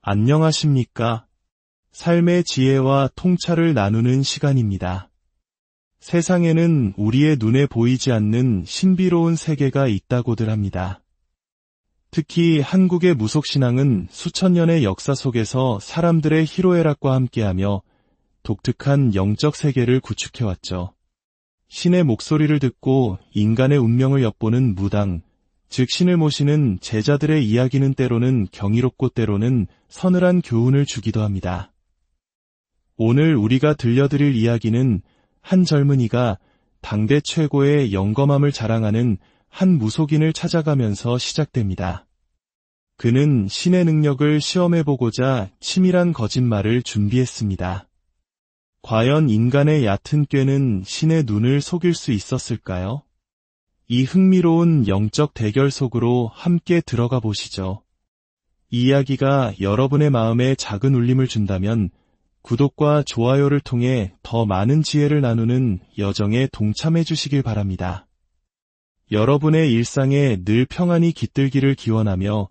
안녕하십니까? 삶의 지혜와 통찰을 나누는 시간입니다. 세상에는 우리의 눈에 보이지 않는 신비로운 세계가 있다고들 합니다. 특히 한국의 무속신앙은 수천 년의 역사 속에서 사람들의 희로애락과 함께하며 독특한 영적 세계를 구축해왔죠. 신의 목소리를 듣고 인간의 운명을 엿보는 무당, 즉 신을 모시는 제자들의 이야기는 때로는 경이롭고 때로는 서늘한 교훈을 주기도 합니다. 오늘 우리가 들려드릴 이야기는 한 젊은이가 당대 최고의 영검함을 자랑하는 한 무속인을 찾아가면서 시작됩니다. 그는 신의 능력을 시험해보고자 치밀한 거짓말을 준비했습니다. 과연 인간의 얕은 꾀는 신의 눈을 속일 수 있었을까요? 이 흥미로운 영적 대결 속으로 함께 들어가 보시죠. 이 이야기가 여러분의 마음에 작은 울림을 준다면 구독과 좋아요를 통해 더 많은 지혜를 나누는 여정에 동참해 주시길 바랍니다. 여러분의 일상에 늘 평안이 깃들기를 기원하며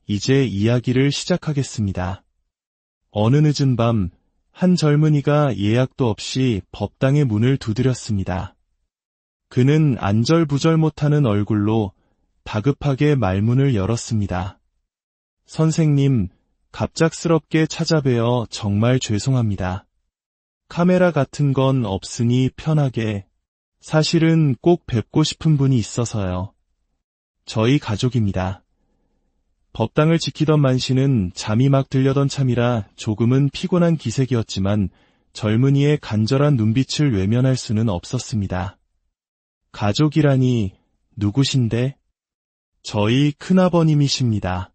이제 이야기를 시작하겠습니다. 어느 늦은 밤, 한 젊은이가 예약도 없이 법당의 문을 두드렸습니다. 그는 안절부절 못하는 얼굴로 다급하게 말문을 열었습니다. 선생님, 갑작스럽게 찾아뵈어 정말 죄송합니다. 카메라 같은 건 없으니 편하게. 사실은 꼭 뵙고 싶은 분이 있어서요. 저희 가족입니다. 법당을 지키던 만씨는 잠이 막 들려던 참이라 조금은 피곤한 기색이었지만 젊은이의 간절한 눈빛을 외면할 수는 없었습니다. 가족이라니 누구신데? 저희 큰아버님이십니다.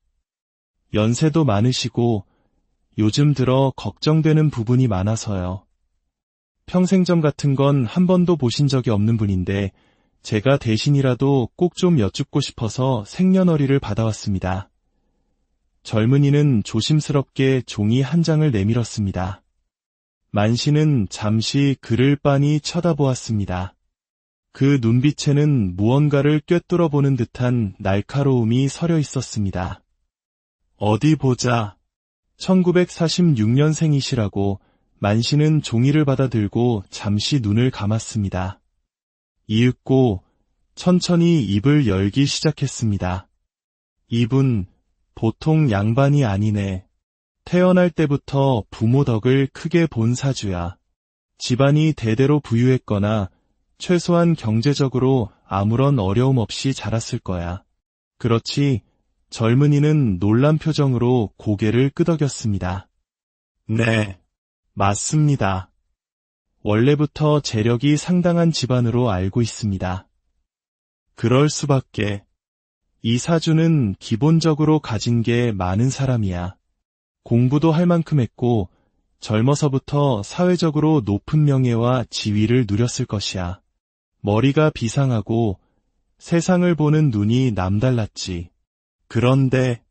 연세도 많으시고 요즘 들어 걱정되는 부분이 많아서요. 평생점 같은 건 한 번도 보신 적이 없는 분인데 제가 대신이라도 꼭 좀 여쭙고 싶어서 생년월일을 받아왔습니다. 젊은이는 조심스럽게 종이 한 장을 내밀었습니다. 만씨는 잠시 그를 빤히 쳐다보았습니다. 그 눈빛에는 무언가를 꿰뚫어 보는 듯한 날카로움이 서려 있었습니다. 어디 보자. 1946년생이시라고 만씨는 종이를 받아들고 잠시 눈을 감았습니다. 이윽고 천천히 입을 열기 시작했습니다. 입은 보통 양반이 아니네. 태어날 때부터 부모 덕을 크게 본 사주야. 집안이 대대로 부유했거나 최소한 경제적으로 아무런 어려움 없이 자랐을 거야. 그렇지, 젊은이는 놀란 표정으로 고개를 끄덕였습니다. 네, 맞습니다. 원래부터 재력이 상당한 집안으로 알고 있습니다. 그럴 수밖에. 이 사주는 기본적으로 가진 게 많은 사람이야. 공부도 할 만큼 했고 젊어서부터 사회적으로 높은 명예와 지위를 누렸을 것이야. 머리가 비상하고 세상을 보는 눈이 남달랐지. 그런데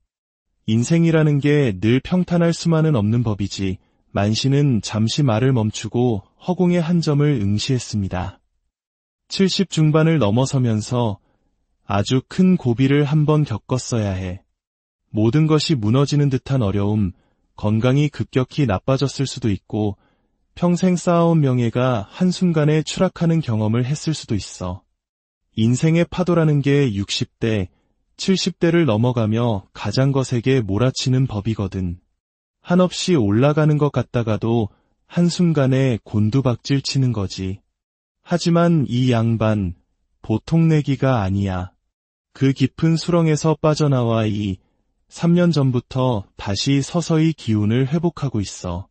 인생이라는 게 늘 평탄할 수만은 없는 법이지. 만씨는 잠시 말을 멈추고 허공의 한 점을 응시했습니다. 70 중반을 넘어서면서 아주 큰 고비를 한번 겪었어야 해. 모든 것이 무너지는 듯한 어려움, 건강이 급격히 나빠졌을 수도 있고 평생 쌓아온 명예가 한순간에 추락하는 경험을 했을 수도 있어. 인생의 파도라는 게 60대, 70대를 넘어가며 가장 거세게 몰아치는 법이거든. 한없이 올라가는 것 같다가도 한순간에 곤두박질 치는 거지. 하지만 이 양반, 보통 내기가 아니야. 그 깊은 수렁에서 빠져나와 3년 전부터 다시 서서히 기운을 회복하고 있어.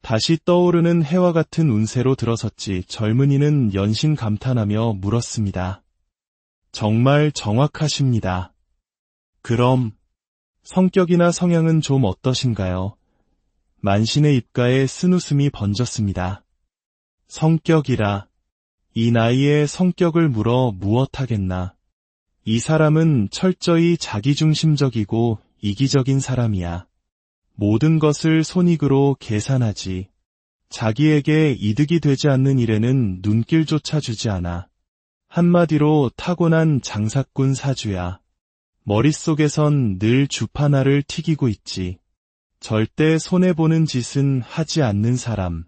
다시 떠오르는 해와 같은 운세로 들어섰지. 젊은이는 연신 감탄하며 물었습니다. 정말 정확하십니다. 그럼 성격이나 성향은 좀 어떠신가요? 만신의 입가에 쓴웃음이 번졌습니다. 성격이라. 이 나이에 성격을 물어 무엇하겠나. 이 사람은 철저히 자기중심적이고 이기적인 사람이야. 모든 것을 손익으로 계산하지. 자기에게 이득이 되지 않는 일에는 눈길조차 주지 않아. 한마디로 타고난 장사꾼 사주야. 머릿속에선 늘 주파나를 튀기고 있지. 절대 손해보는 짓은 하지 않는 사람.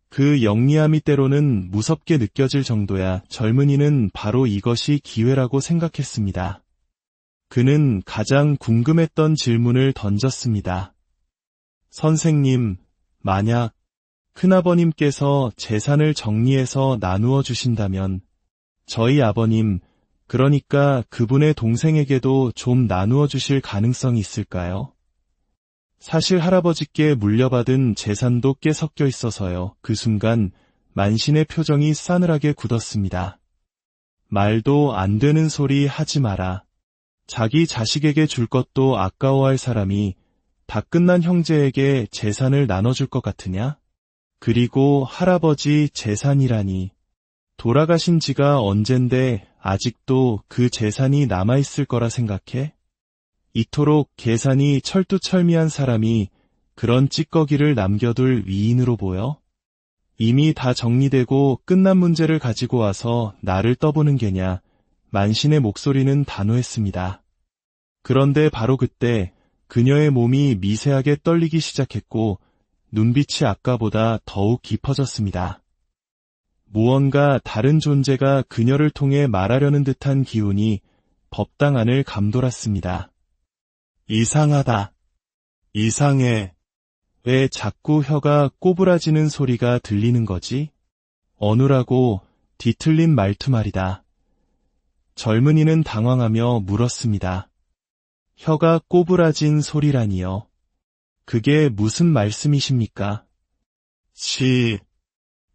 그 영리함이 때로는 무섭게 느껴질 정도야. 젊은이는 바로 이것이 기회라고 생각했습니다. 그는 가장 궁금했던 질문을 던졌습니다. 선생님, 만약 큰아버님께서 재산을 정리해서 나누어 주신다면 저희 아버님, 그러니까 그분의 동생에게도 좀 나누어 주실 가능성이 있을까요? 사실 할아버지께 물려받은 재산도 꽤 섞여 있어서요. 그 순간 만신의 표정이 싸늘하게 굳었습니다. 말도 안 되는 소리 하지 마라. 자기 자식에게 줄 것도 아까워할 사람이 다 끝난 형제에게 재산을 나눠줄 것 같으냐? 그리고 할아버지 재산이라니. 돌아가신 지가 언젠데 아직도 그 재산이 남아있을 거라 생각해? 이토록 계산이 철두철미한 사람이 그런 찌꺼기를 남겨둘 위인으로 보여? 이미 다 정리되고 끝난 문제를 가지고 와서 나를 떠보는 게냐? 만신의 목소리는 단호했습니다. 그런데 바로 그때 그녀의 몸이 미세하게 떨리기 시작했고 눈빛이 아까보다 더욱 깊어졌습니다. 무언가 다른 존재가 그녀를 통해 말하려는 듯한 기운이 법당 안을 감돌았습니다. 이상하다. 이상해. 왜 자꾸 혀가 꼬부라지는 소리가 들리는 거지? 어눌하고 뒤틀린 말투 말이다. 젊은이는 당황하며 물었습니다. 혀가 꼬부라진 소리라니요. 그게 무슨 말씀이십니까?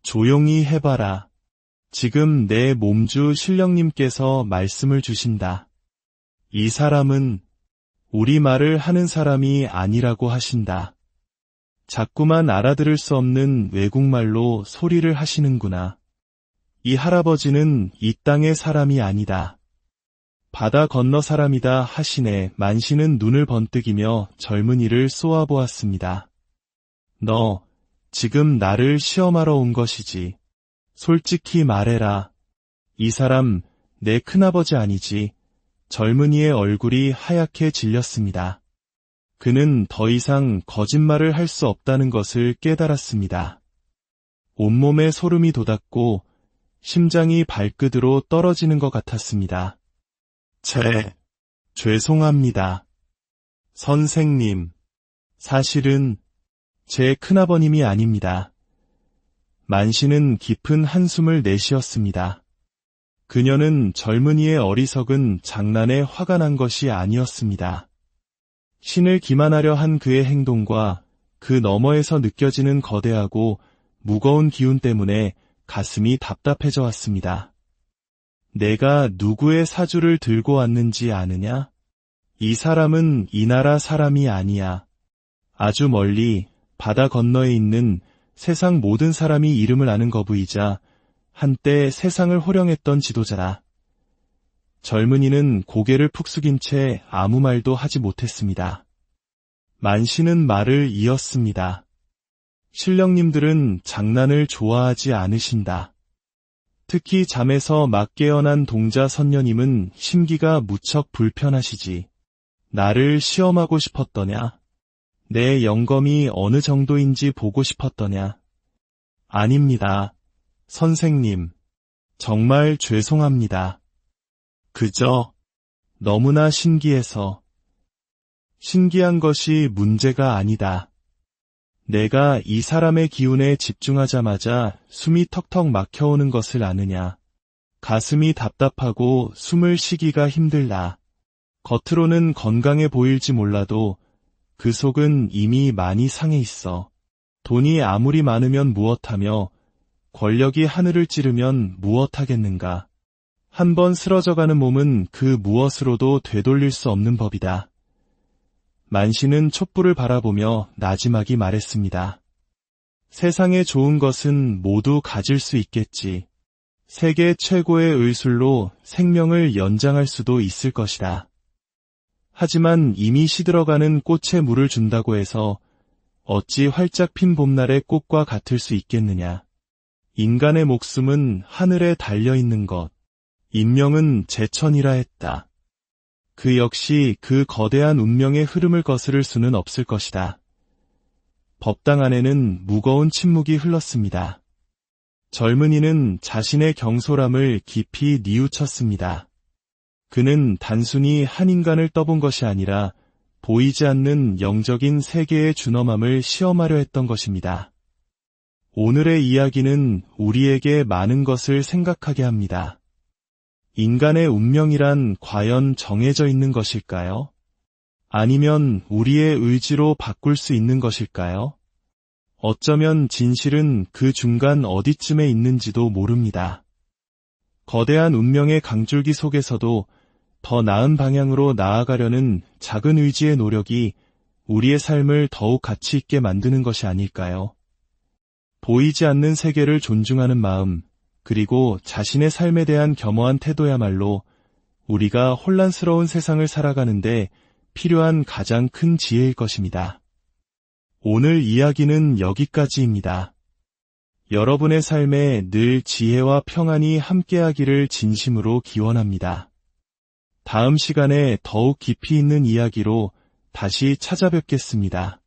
조용히 해봐라. 지금 내 몸주 신령님께서 말씀을 주신다. 이 사람은 우리 말을 하는 사람이 아니라고 하신다. 자꾸만 알아들을 수 없는 외국말로 소리를 하시는구나. 이 할아버지는 이 땅의 사람이 아니다. 바다 건너 사람이다 하시네. 만신은 눈을 번뜩이며 젊은이를 쏘아보았습니다. 너 지금 나를 시험하러 온 것이지. 솔직히 말해라. 이 사람 내 큰아버지 아니지. 젊은이의 얼굴이 하얗게 질렸습니다. 그는 더 이상 거짓말을 할 수 없다는 것을 깨달았습니다. 온몸에 소름이 돋았고 심장이 발끝으로 떨어지는 것 같았습니다. 죄송합니다. 선생님, 사실은 제 큰아버님이 아닙니다. 만신은 깊은 한숨을 내쉬었습니다. 그녀는 젊은이의 어리석은 장난에 화가 난 것이 아니었습니다. 신을 기만하려 한 그의 행동과 그 너머에서 느껴지는 거대하고 무거운 기운 때문에 가슴이 답답해져 왔습니다. 내가 누구의 사주를 들고 왔는지 아느냐? 이 사람은 이 나라 사람이 아니야. 아주 멀리 바다 건너에 있는 세상 모든 사람이 이름을 아는 거부이자 한때 세상을 호령했던 지도자라. 젊은이는 고개를 푹 숙인 채 아무 말도 하지 못했습니다. 만신은 말을 이었습니다. 신령님들은 장난을 좋아하지 않으신다. 특히 잠에서 막 깨어난 동자 선녀님은 심기가 무척 불편하시지. 나를 시험하고 싶었더냐? 내 영검이 어느 정도인지 보고 싶었더냐? 아닙니다. 선생님, 정말 죄송합니다. 그저 너무나 신기해서. 신기한 것이 문제가 아니다. 내가 이 사람의 기운에 집중하자마자 숨이 턱턱 막혀오는 것을 아느냐. 가슴이 답답하고 숨을 쉬기가 힘들다. 겉으로는 건강해 보일지 몰라도 그 속은 이미 많이 상해 있어. 돈이 아무리 많으면 무엇하며 권력이 하늘을 찌르면 무엇하겠는가. 한번 쓰러져가는 몸은 그 무엇으로도 되돌릴 수 없는 법이다. 만신은 촛불을 바라보며 나지막이 말했습니다. 세상에 좋은 것은 모두 가질 수 있겠지. 세계 최고의 의술로 생명을 연장할 수도 있을 것이다. 하지만 이미 시들어가는 꽃에 물을 준다고 해서 어찌 활짝 핀 봄날의 꽃과 같을 수 있겠느냐. 인간의 목숨은 하늘에 달려있는 것, 인명은 제천이라 했다. 그 역시 그 거대한 운명의 흐름을 거스를 수는 없을 것이다. 법당 안에는 무거운 침묵이 흘렀습니다. 젊은이는 자신의 경솔함을 깊이 뉘우쳤습니다. 그는 단순히 한 인간을 떠본 것이 아니라 보이지 않는 영적인 세계의 준엄함을 시험하려 했던 것입니다. 오늘의 이야기는 우리에게 많은 것을 생각하게 합니다. 인간의 운명이란 과연 정해져 있는 것일까요? 아니면 우리의 의지로 바꿀 수 있는 것일까요? 어쩌면 진실은 그 중간 어디쯤에 있는지도 모릅니다. 거대한 운명의 강줄기 속에서도 더 나은 방향으로 나아가려는 작은 의지의 노력이 우리의 삶을 더욱 가치 있게 만드는 것이 아닐까요? 보이지 않는 세계를 존중하는 마음, 그리고 자신의 삶에 대한 겸허한 태도야말로 우리가 혼란스러운 세상을 살아가는데 필요한 가장 큰 지혜일 것입니다. 오늘 이야기는 여기까지입니다. 여러분의 삶에 늘 지혜와 평안이 함께하기를 진심으로 기원합니다. 다음 시간에 더욱 깊이 있는 이야기로 다시 찾아뵙겠습니다.